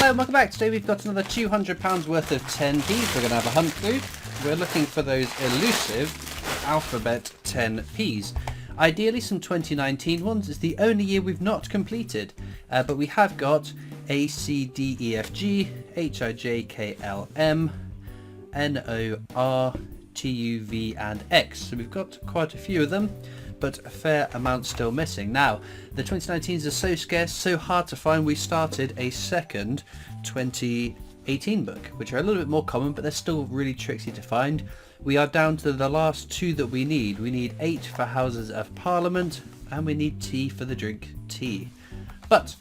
Hello and welcome back. Today we've got another £200 worth of 10p's we're going to have a hunt through. We're looking for those elusive alphabet 10p's. Ideally some 2019 ones. It's the only year we've not completed. But we have got A, C, D, E, F, G, H, I, J, K, L, M, N, O, R, T, U, V and X. So we've got quite a few of them, but a fair amount still missing. Now, the 2019s are so scarce, so hard to find, we started a second 2018 book, which are a little bit more common, but they're still really tricky to find. We are down to the last two that we need. We need 8 for Houses of Parliament, and we need T for the drink tea. But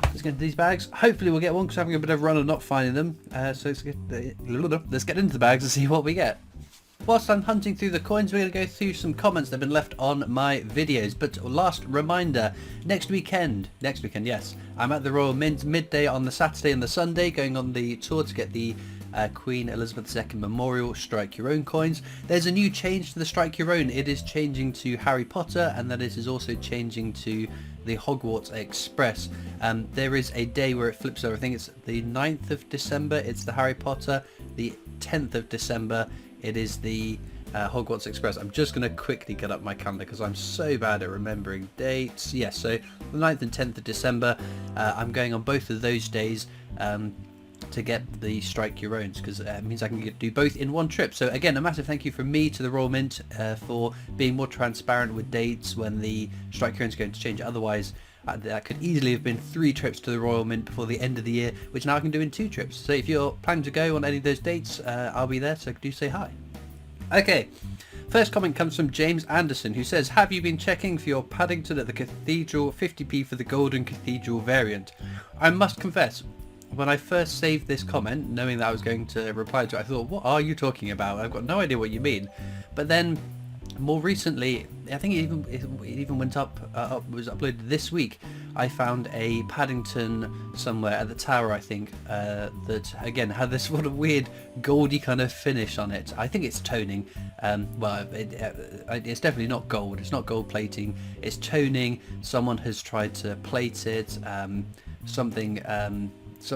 let's get into these bags. Hopefully we'll get one, because I'm having a bit of a run of not finding them. So let's get into the bags and see what we get. Whilst I'm hunting through the coins, we're going to go through some comments that have been left on my videos. But last reminder, next weekend, yes, I'm at the Royal Mint midday on the Saturday and the Sunday, going on the tour to get the Queen Elizabeth II Memorial Strike Your Own coins. There's a new change to the Strike Your Own. It is changing to Harry Potter, and then it is also changing to the Hogwarts Express. There is a day where it flips over. I think it's the 9th of December, it's the Harry Potter. The 10th of December, it is the Hogwarts Express. I'm just going to quickly get up my calendar because I'm so bad at remembering dates. Yes, so the 9th and 10th of December, I'm going on both of those days to get the Strike Your Owns, because it means I can do both in one trip. So again, a massive thank you from me to the Royal Mint for being more transparent with dates when the Strike Your Owns are going to change. Otherwise, that could easily have been 3 trips to the Royal Mint before the end of the year, which now I can do in 2 trips. So if you're planning to go on any of those dates, I'll be there, so do say hi. Okay, first comment comes from James Anderson, who says, have you been checking for your Paddington at the Cathedral 50p for the Golden Cathedral variant? I must confess, when I first saved this comment, knowing that I was going to reply to it, I thought, what are you talking about? I've got no idea what you mean. But then more recently, I think it even went up, was uploaded this week. I found a Paddington somewhere at the tower, I think, that again had this sort of weird goldy kind of finish on it. I think it's toning. Well, it's definitely not gold. It's not gold plating. It's toning. Someone has tried to plate it.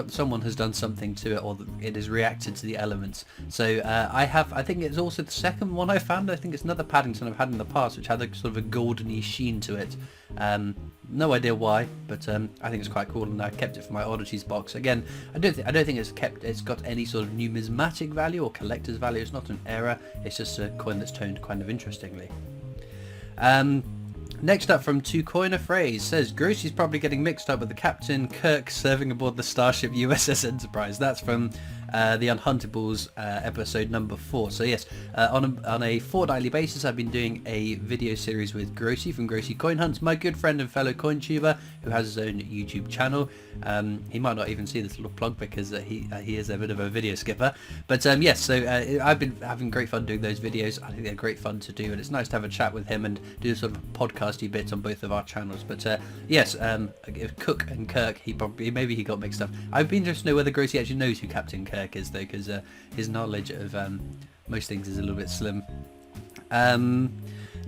Someone has done something to it, or it has reacted to the elements. So I think it's also the second one I found. I think it's another Paddington I've had in the past, which had a sort of a goldeny sheen to it. No idea why, but I think it's quite cool, and I kept it for my oddities box. Again, I don't think it's got any sort of numismatic value or collector's value. It's not an error. It's just a coin that's toned kind of interestingly. Next up from Two Coin a Phrase says, Grossy's probably getting mixed up with the Captain Kirk serving aboard the starship USS Enterprise. That's from the Unhuntables episode number 4. So yes, on a fortnightly basis I've been doing a video series with Grossy from Grossy Coin Hunts, my good friend and fellow coin tuber who has his own YouTube channel. He might not even see this little plug because he is a bit of a video skipper. But yes, so I've been having great fun doing those videos. I think they're great fun to do, and it's nice to have a chat with him and do sort of podcasty bits on both of our channels. But yes, Cook and Kirk, maybe he got mixed up. I'd be interested to know whether Grossy actually knows who Captain Kirk is, though, because his knowledge of most things is a little bit slim.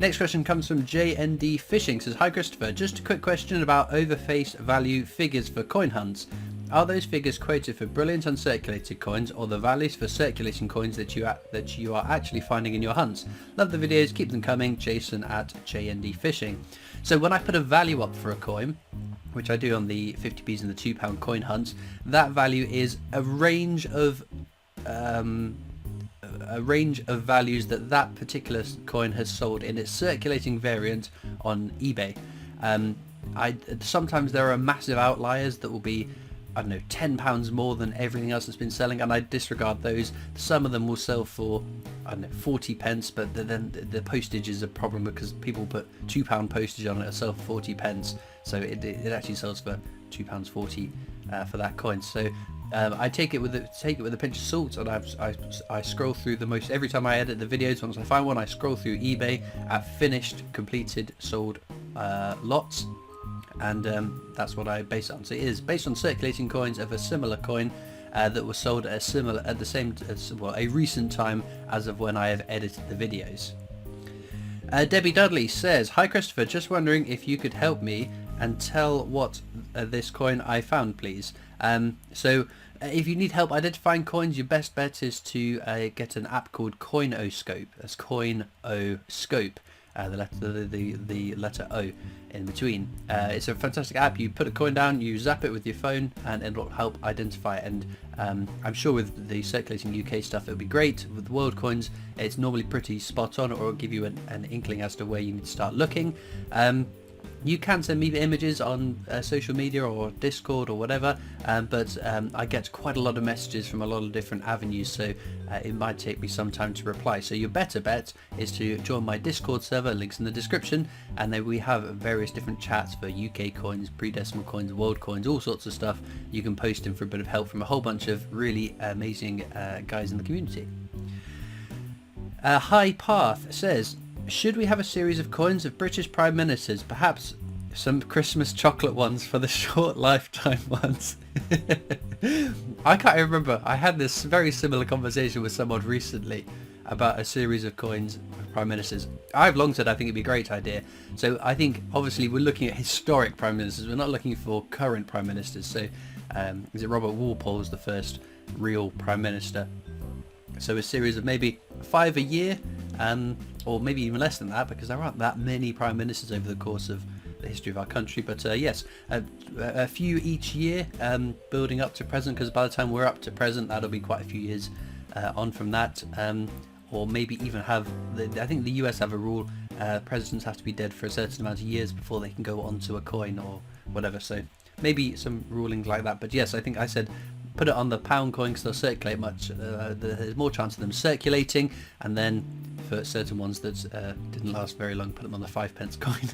Next question comes from JND Fishing. Says, hi Christopher, just a quick question about overface value figures for coin hunts. Are those figures quoted for brilliant uncirculated coins, or the values for circulating coins that you are actually finding in your hunts? Love the videos, keep them coming. Jason at JND Fishing. So when I put a value up for a coin, which I do on the 50p's and the £2 coin hunts, that value is a range of values that particular coin has sold in its circulating variant on eBay. Sometimes there are massive outliers that will be, I don't know, £10 more than everything else that's been selling, and I disregard those. Some of them will sell for, I don't know, 40 pence, but then the postage is a problem because people put £2 postage on it and sell for 40 pence, so it actually sells for £2.40 for that coin. So I take it with a pinch of salt, and I scroll through the most every time I edit the videos. Once I find one, I scroll through eBay at finished, completed, sold lots. And that's what I base it on. So it is based on circulating coins of a similar coin that was sold at a recent time as of when I have edited the videos. Debbie Dudley says, hi Christopher, just wondering if you could help me and tell what this coin I found, please. So if you need help identifying coins, your best bet is to get an app called Coinoscope. That's Coinoscope. The letter O in between. It's a fantastic app. You put a coin down, you zap it with your phone, and it'll help identify it. And I'm sure with the circulating UK stuff it'll be great. With the world coins, it's normally pretty spot on, or it'll give you an inkling as to where you need to start looking. You can send me images on social media or Discord or whatever, but I get quite a lot of messages from a lot of different avenues, so it might take me some time to reply. So your better bet is to join my Discord server, links in the description, and then we have various different chats for UK coins, pre-decimal coins, world coins, all sorts of stuff. You can post in for a bit of help from a whole bunch of really amazing guys in the community. High Path says, should we have a series of coins of British Prime Ministers? Perhaps some Christmas chocolate ones for the short lifetime ones. I can't remember. I had this very similar conversation with someone recently about a series of coins of Prime Ministers. I've long said I think it'd be a great idea. So I think obviously we're looking at historic Prime Ministers. We're not looking for current Prime Ministers. So is it Robert Walpole was the first real Prime Minister? So a series of maybe 5 a year, or maybe even less than that, because there aren't that many Prime Ministers over the course of the history of our country. But yes, a few each year, building up to present, because by the time we're up to present, that'll be quite a few years on from that. Or maybe even have, I think the US have a rule, presidents have to be dead for a certain amount of years before they can go onto a coin or whatever. So maybe some rulings like that. But yes, I think I said put it on the pound coin because they'll circulate much. There's more chance of them circulating, and then for certain ones that didn't last very long, put them on the 5p coin.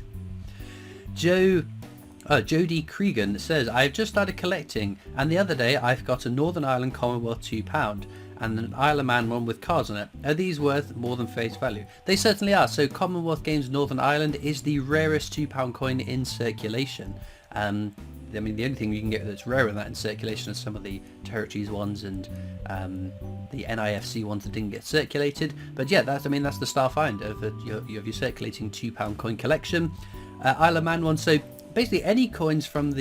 Jody Cregan says, I've just started collecting, and the other day I've got a Northern Ireland Commonwealth £2 and an Isle of Man one with cards on it. Are these worth more than face value? They certainly are. So Commonwealth Games Northern Ireland is the rarest £2 coin in circulation. I mean, the only thing you can get that's rarer than that in circulation are some of the territories ones and the NIFC ones that didn't get circulated. But yeah, that's the star find of your circulating £2 coin collection. Isle of Man one. So basically, any coins from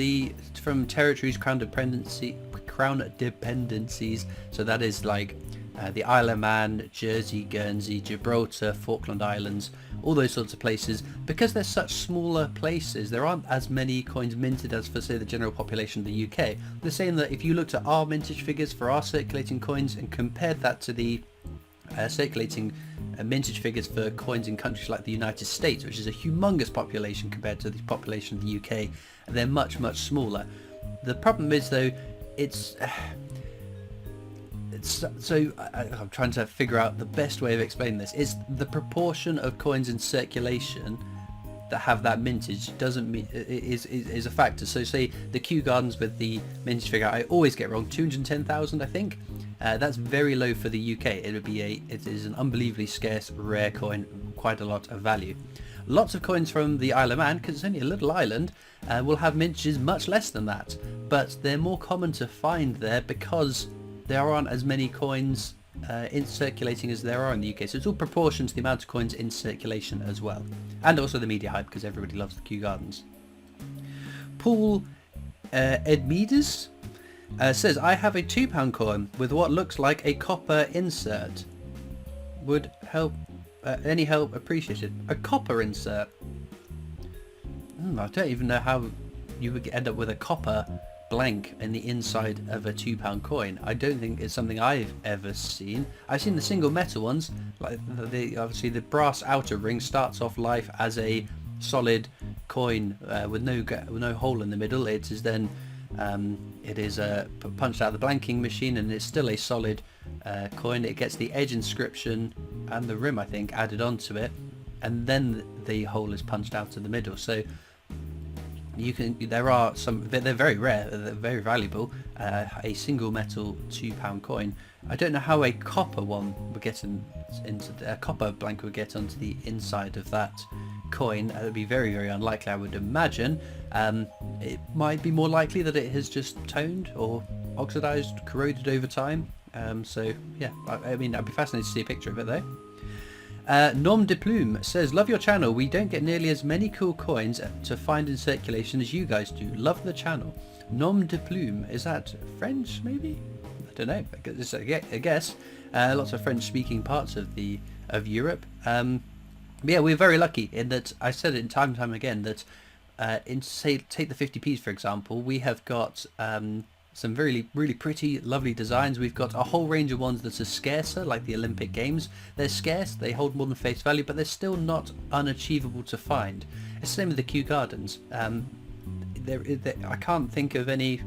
territories, crown dependencies. So that is like the Isle of Man, Jersey, Guernsey, Gibraltar, Falkland Islands, all those sorts of places. Because they're such smaller places, there aren't as many coins minted as for, say, the general population of the UK. They're saying that if you looked at our mintage figures for our circulating coins and compared that to the circulating mintage figures for coins in countries like the United States, which is a humongous population compared to the population of the UK, they're much, much smaller. The problem is, though, I'm trying to figure out the best way of explaining this. Is the proportion of coins in circulation that have that mintage is a factor. So say the Kew Gardens with the mintage figure, I always get wrong, 210,000 I think. That's very low for the UK. It is an unbelievably scarce, rare coin, quite a lot of value. Lots of coins from the Isle of Man, because it's only a little island, will have mintages much less than that, but they're more common to find there because there aren't as many coins in circulating as there are in the UK. So it's all proportion to the amount of coins in circulation as well, and also the media hype, because everybody loves the Kew Gardens. Paul Edmides says, I have a £2 coin with what looks like a copper insert. Would help, any help appreciated. A copper insert? I don't even know how you would end up with a copper blank in the inside of a £2 coin. I don't think it's something I've ever seen. I've seen the single metal ones, like obviously the brass outer ring starts off life as a solid coin with no hole in the middle. It is then punched out of the blanking machine, and it's still a solid coin. It gets the edge inscription and the rim, I think, added onto it, and then the hole is punched out of the middle. So there are some, they're very rare, they're very valuable. A single metal £2 coin. I don't know how a copper one would get into a copper blank would get onto the inside of that coin. It would be very, very unlikely, I would imagine. It might be more likely that it has just toned or oxidized, corroded over time. So yeah, I mean, I'd be fascinated to see a picture of it though. Nom de Plume says, love your channel. We don't get nearly as many cool coins to find in circulation as you guys do. Love the channel. Nom de Plume, is that French maybe? I don't know. I guess. Lots of French speaking parts of Europe. Yeah, we're very lucky in that, I said it time and time again, that take the 50p's for example, we have got some really pretty, lovely designs. We've got a whole range of ones that are scarcer, like the Olympic Games. They're scarce, they hold more than face value, but they're still not unachievable to find. It's the same with the Kew Gardens. I can't think of any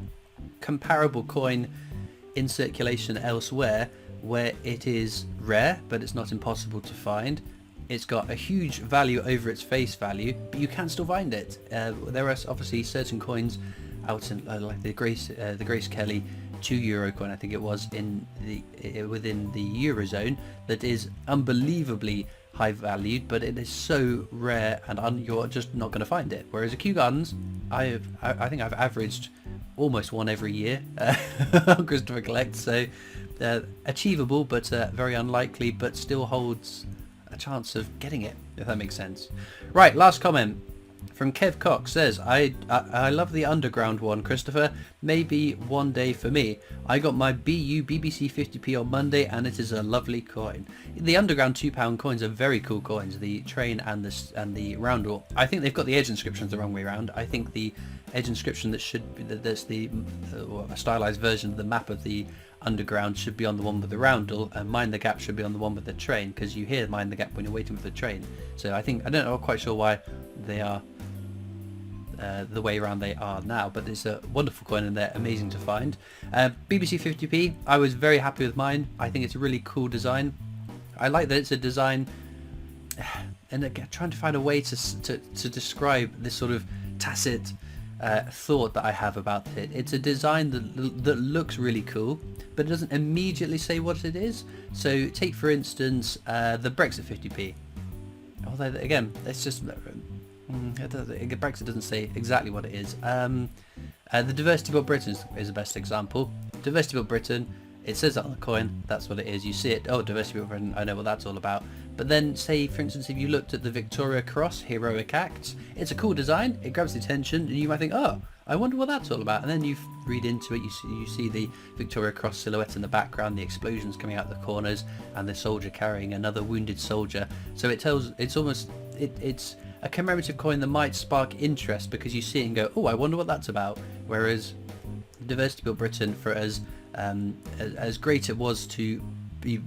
comparable coin in circulation elsewhere where it is rare, but it's not impossible to find. It's got a huge value over its face value, but you can still find it. There are obviously certain coins out in like the Grace Kelly €2 coin, I think it was, within the Eurozone, that is unbelievably high valued, but it is so rare and you're just not going to find it. Whereas a Kew Gardens, I think I've averaged almost one every year on Christopher Collect, so achievable, but very unlikely, but still holds a chance of getting it, if that makes sense. Right, last comment from Kev Cox says, I love the underground one, Christopher. Maybe one day for me. I got my BBC 50p on Monday and it is a lovely coin. The underground £2 coins are very cool coins, the train and the roundel. I think they've got the edge inscriptions the wrong way around. I think the edge inscription that should be, that's the a stylized version of the map of the underground should be on the one with the roundel, and Mind the Gap should be on the one with the train, because you hear Mind the Gap when you're waiting for the train. So I don't know quite sure why they are the way around they are now, but it's a wonderful coin and they're amazing to find. BBC 50p, I was very happy with mine. I think it's a really cool design. I like that it's a design, and again, trying to find a way to describe this sort of tacit thought that I have about it. It's a design that looks really cool, but it doesn't immediately say what it is. So take for instance the Brexit 50p. Although again, it's just Brexit doesn't say exactly what it is. The Diversity Built Britain is the best example. Diversity Built Britain, it says that on the coin, that's what it is. You see it, oh, Diversity Built Britain, I know what that's all about. But then say for instance if you looked at the Victoria Cross Heroic Acts, it's a cool design, it grabs the attention, and you might think, oh, I wonder what that's all about. And then you read into it, you see the Victoria Cross silhouette in the background, the explosions coming out the corners, and the soldier carrying another wounded soldier. So it's a commemorative coin that might spark interest because you see it and go, oh, I wonder what that's about. Whereas Diversity Built Britain, for as great it was to be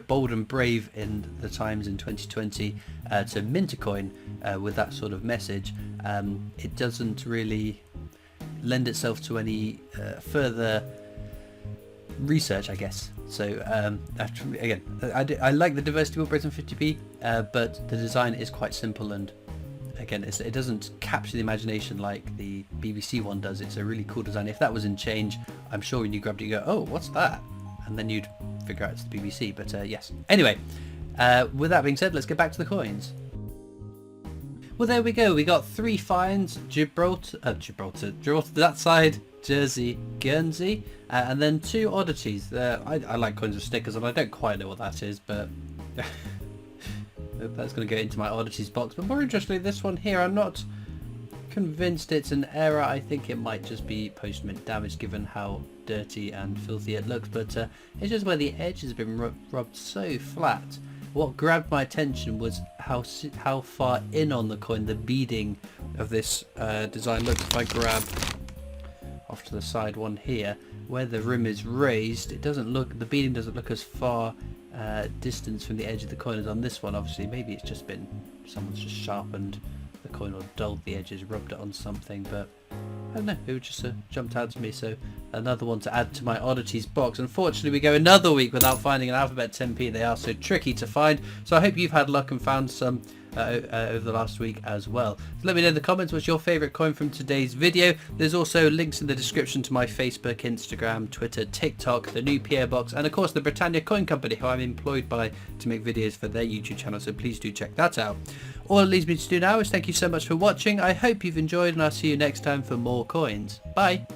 bold and brave in the times in 2020 to mint a coin with that sort of message, it doesn't really lend itself to any further research, I guess. So again, I like the Diversity Built Britain 50p, but the design is quite simple, and again, it doesn't capture the imagination like the BBC one does. It's a really cool design. If that was in change, I'm sure when you grabbed it you go, oh, what's that? And then you'd figure out it's the BBC. But yes. Anyway, with that being said, let's get back to the coins. Well, there we go. We got 3 finds: Gibraltar, that side, Jersey, Guernsey, and then 2 oddities. I like coins with stickers, and I don't quite know what that is, but that's going to go into my oddities box. But more interestingly, this one here, I'm not convinced it's an error. I think it might just be post-mint damage given how dirty and filthy it looks, but it's just where the edge has been rubbed so flat. What grabbed my attention was how far in on the coin the beading of this design looks. If I grab off to the side one here, where the rim is raised, it doesn't look, the beading doesn't look as far distance from the edge of the coin as on this one. Obviously maybe it's just been, someone's just sharpened the coin or dulled the edges, rubbed it on something, but I don't know, it just jumped out to me. So another one to add to my oddities box. Unfortunately we go another week without finding an alphabet 10p. They are so tricky to find, so I hope you've had luck and found some over the last week as well. So let me know in the comments what's your favourite coin from today's video. There's also links in the description to my Facebook, Instagram, Twitter, TikTok, the new PO box, and of course the Britannia Coin Company, who I'm employed by to make videos for their YouTube channel, so please do check that out. All it leaves me to do now is thank you so much for watching. I hope you've enjoyed, and I'll see you next time for more coins. Bye!